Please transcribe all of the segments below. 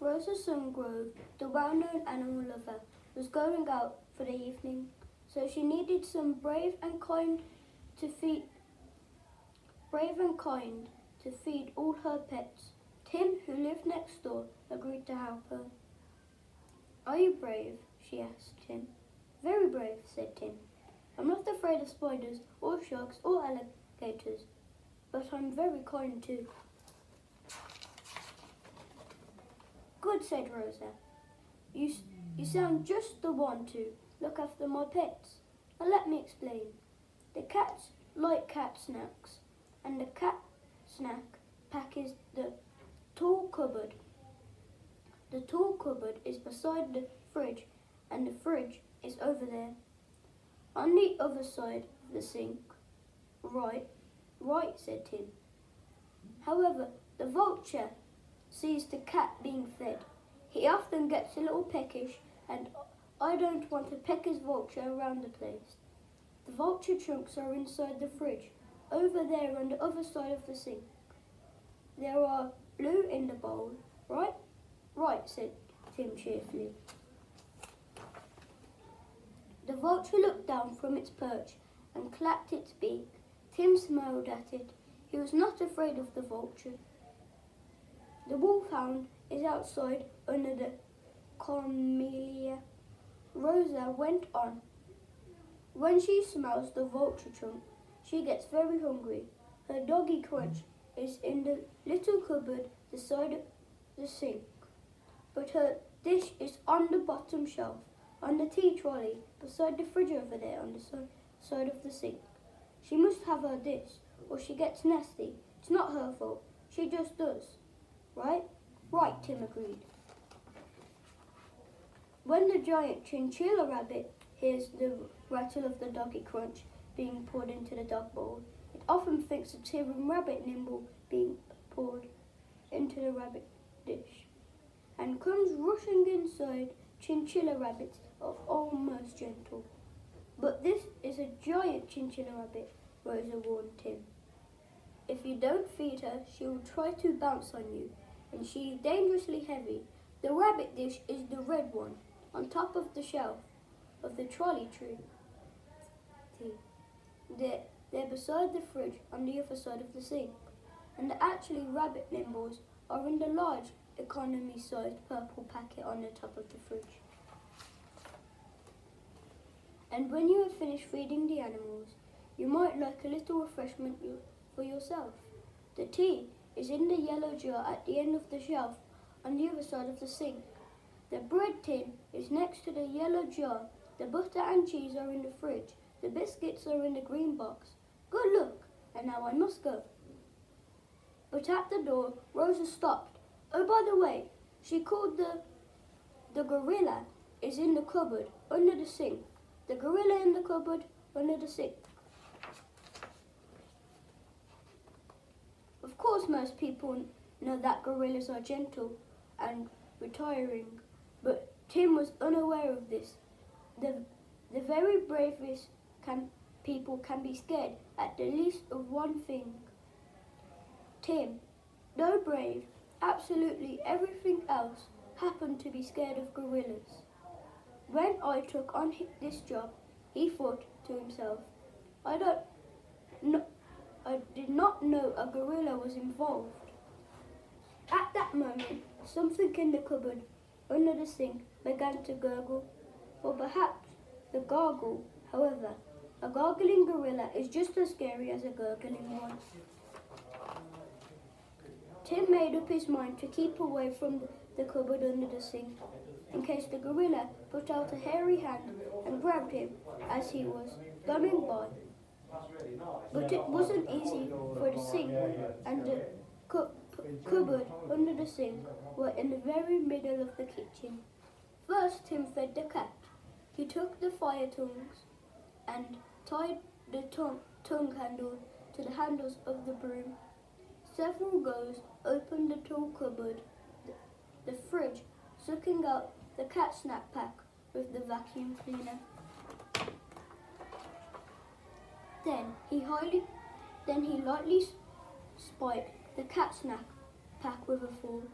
Rosa Sungrove, the well-known animal lover, was going out for the evening, so she needed some brave and kind to feed all her pets. Tim, who lived next door, agreed to help her. "Are you brave?" she asked Tim. "Very brave," said Tim. "I'm not afraid of spiders or sharks or alligators, but I'm very kind too." "Good," said Rosa. You sound just the one to look after my pets. Now let me explain. The cats like cat snacks, and the cat snack pack is the tall cupboard. The tall cupboard is beside the fridge, and the fridge is over there, on the other side of the sink. Right, said Tim. However, the vulture sees the cat being fed. He often gets a little peckish, and I don't want a peckish vulture around the place. The vulture chunks are inside the fridge, over there on the other side of the sink. There are blue in the bowl, right? Right, said Tim cheerfully. The vulture looked down from its perch and clapped its beak. Tim smiled at it. He was not afraid of the vulture. The wolfhound is outside under the camellia, Rosa went on. When she smells the vulture chunk, she gets very hungry. Her doggy crunch is in the little cupboard the side of the sink, but her dish is on the bottom shelf, on the tea trolley, beside the fridge over there on the side of the sink. She must have her dish, or she gets nasty. It's not her fault. She just does. Right? Right, Tim agreed. When the giant chinchilla rabbit hears the rattle of the doggy crunch being poured into the dog bowl, it often thinks of Tim and Rabbit Nimble being poured into the rabbit dish, and comes rushing inside. Chinchilla rabbits are almost gentle. But this is a giant chinchilla rabbit, Rosa warned Tim. If you don't feed her, she will try to bounce on you, and she is dangerously heavy. The rabbit dish is the red one, on top of the shelf of the trolley tree. They're beside the fridge on the other side of the sink, and actually rabbit nimbles are in the large economy-sized purple packet on the top of the fridge. And when you have finished feeding the animals, you might like a little refreshment for yourself. The tea is in the yellow jar at the end of the shelf on the other side of the sink. The bread tin is next to the yellow jar. The butter and cheese are in the fridge. The biscuits are in the green box. Good luck, and now I must go. But at the door, Rosa stopped. Oh, by the way, she called the gorilla is in the cupboard under the sink. The gorilla in the cupboard under the sink. Of course, most people know that gorillas are gentle and retiring, but Tim was unaware of this. The very bravest people can be scared at the least of one thing. Tim, though brave, absolutely everything else, happened to be scared of gorillas. When I took on this job, he thought to himself, I did not know a gorilla was involved. At that moment, something in the cupboard under the sink began to gurgle, or perhaps the gargle. However, a gargling gorilla is just as scary as a gurgling one. Tim made up his mind to keep away from the cupboard under the sink, in case the gorilla put out a hairy hand and grabbed him as he was going by. But it wasn't easy, for the sink and the cupboard under the sink were in the very middle of the kitchen. First, Tim fed the cat. He took the fire tongs and tied the tongue handle to the handles of the broom. Several goes opened the tool cupboard, the fridge, sucking out the cat snack pack with the vacuum cleaner. Then he lightly spiked the cat snack pack with a fork.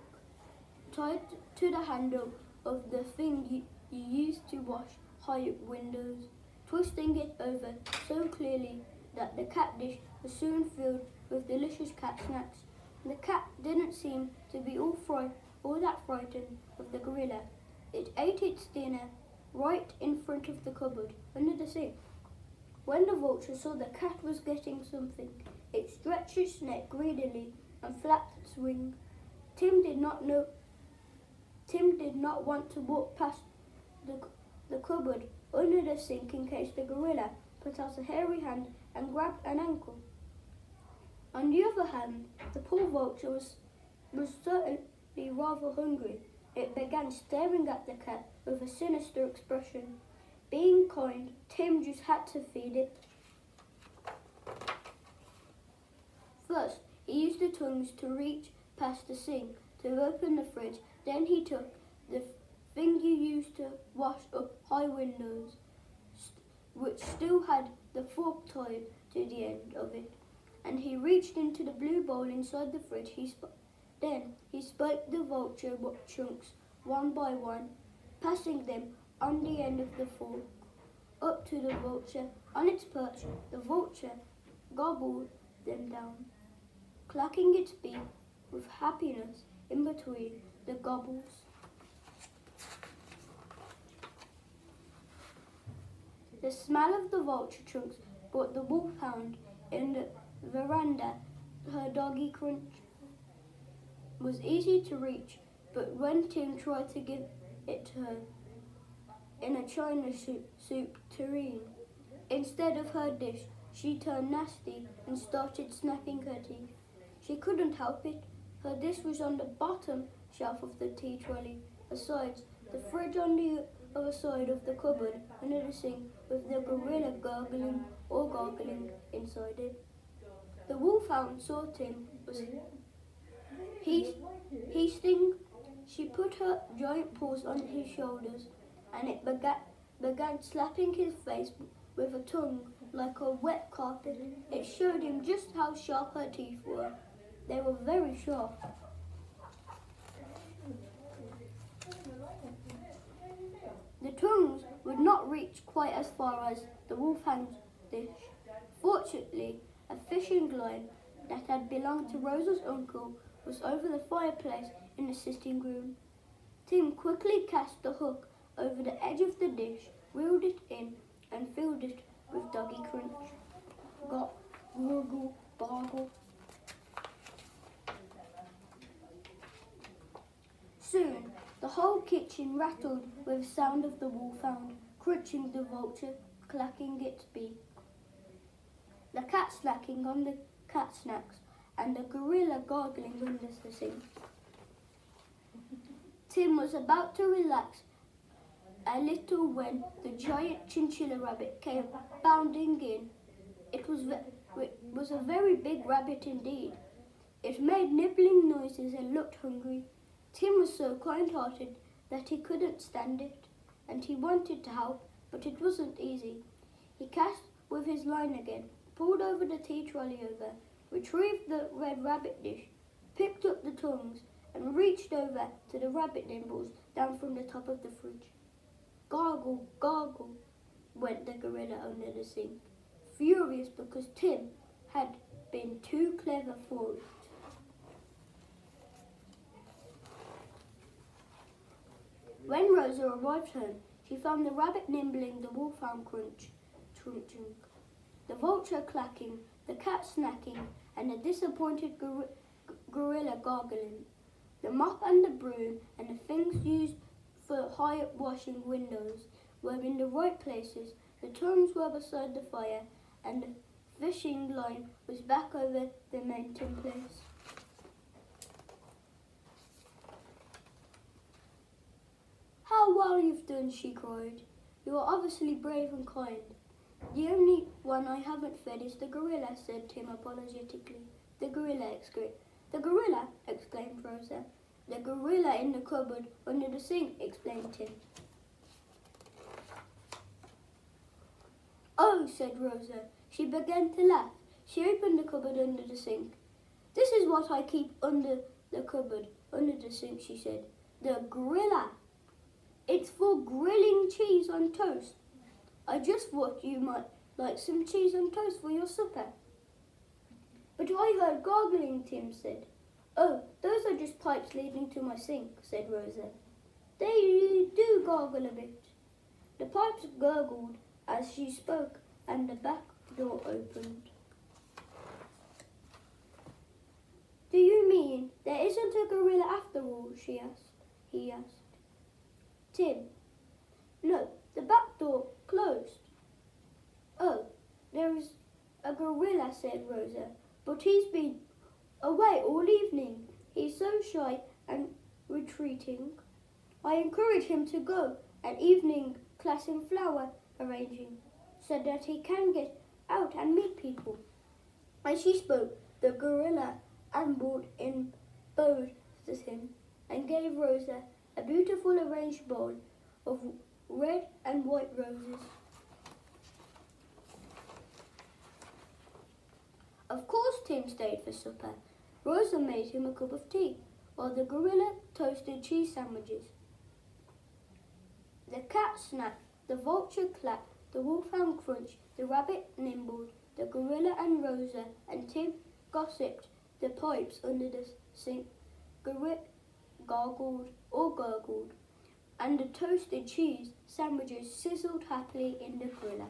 tied to the handle of the thing you used to wash high windows, twisting it over so clearly that the cat dish was soon filled with delicious cat snacks. The cat didn't seem to be all that frightened of the gorilla. It ate its dinner right in front of the cupboard under the sink. When the vulture saw the cat was getting something, it stretched its neck greedily and flapped its wings. Tim did not want to walk past the cupboard under the sink in case the gorilla put out a hairy hand and grabbed an ankle. On the other hand, the poor vulture was certainly rather hungry. It began staring at the cat with a sinister expression. Being kind, Tim just had to feed it. First, he used the tongs to reach past the sink to open the fridge. Then he took the thing you used to wash up high windows, which still had the fork tied to the end of it, and he reached into the blue bowl inside the fridge. Then he spiked the vulture chunks one by one, passing them on the end of the fork up to the vulture. On its perch, the vulture gobbled them down, clacking its beak with happiness in between the gobbles. The smell of the vulture chunks brought the wolfhound in the veranda. Her doggy crunch was easy to reach, but when Tim tried to give it to her in a china soup tureen instead of her dish, she turned nasty and started snapping her teeth. She couldn't help it. Her dish was on the bottom shelf of the tea trolley. Besides, the fridge on the other side of the cupboard under the sink with the gorilla gargling inside it. The wolfhound saw Tim was hasting. She put her giant paws on his shoulders and it began slapping his face with a tongue like a wet carpet. It showed him just how sharp her teeth were. They were very sharp. The tongues would not reach quite as far as the wolfhound's dish. Fortunately, a fishing line that had belonged to Rosa's uncle was over the fireplace in the sitting room. Tim quickly cast the hook over the edge of the dish, reeled it in, and filled it with doggy crunch. Gurgle, gargle. Soon, the whole kitchen rattled with the sound of the wolfhound crunching the vulture, clacking its beak, the cat snacking on the cat snacks, and the gorilla gargling under the sink. Tim was about to relax a little when the giant chinchilla rabbit came bounding in. It was a very big rabbit indeed. It made nibbling noises and looked hungry. Tim was so kind-hearted that he couldn't stand it, and he wanted to help, but it wasn't easy. He cast with his line again, pulled over the tea trolley over, retrieved the red rabbit dish, picked up the tongs, and reached over to the rabbit nimbles down from the top of the fridge. Gargle, gargle, went the gorilla under the sink, furious because Tim had been too clever for it. When Rosa arrived home, she found the rabbit nibbling, the wolfhound crunching, the vulture clacking, the cat snacking, and the disappointed gorilla gargling. The mop and the broom and the things used for washing windows were in the right places. The tongs were beside the fire, and the fishing line was back over the mountain place. "How well you've done," she cried. "You are obviously brave and kind." "The only one I haven't fed is the gorilla," said Tim apologetically. "The gorilla," exclaimed Rosa. "The gorilla in the cupboard under the sink," explained Tim. "Oh," said Rosa. She began to laugh. She opened the cupboard under the sink. "This is what I keep under the cupboard, under the sink," she said. The griller. It's for grilling cheese on toast. I just thought you might like some cheese on toast for your supper. But I heard gargling, Tim said. Oh, those are just pipes leading to my sink, said Rosa. They do gargle a bit. The pipes gurgled as she spoke and the back door opened. Do you mean there isn't a gorilla after all? He asked. Tim. No, the back door closed. Oh, there is a gorilla, said Rosa, but he's been away all evening. He's so shy and retreating. I encourage him to go an evening class in flower arranging so that he can get out and meet people. As she spoke, the gorilla ambled in both him and gave Rosa a beautiful arranged bowl of red and white roses. Of course Tim stayed for supper. Rosa made him a cup of tea, while the gorilla toasted cheese sandwiches. The cat snapped, the vulture clapped, the wolfhound crunched, the rabbit nimbled, the gorilla and Rosa and Tim gossiped, the pipes under the sink gargled or gurgled, and the toasted cheese sandwiches sizzled happily in the griller.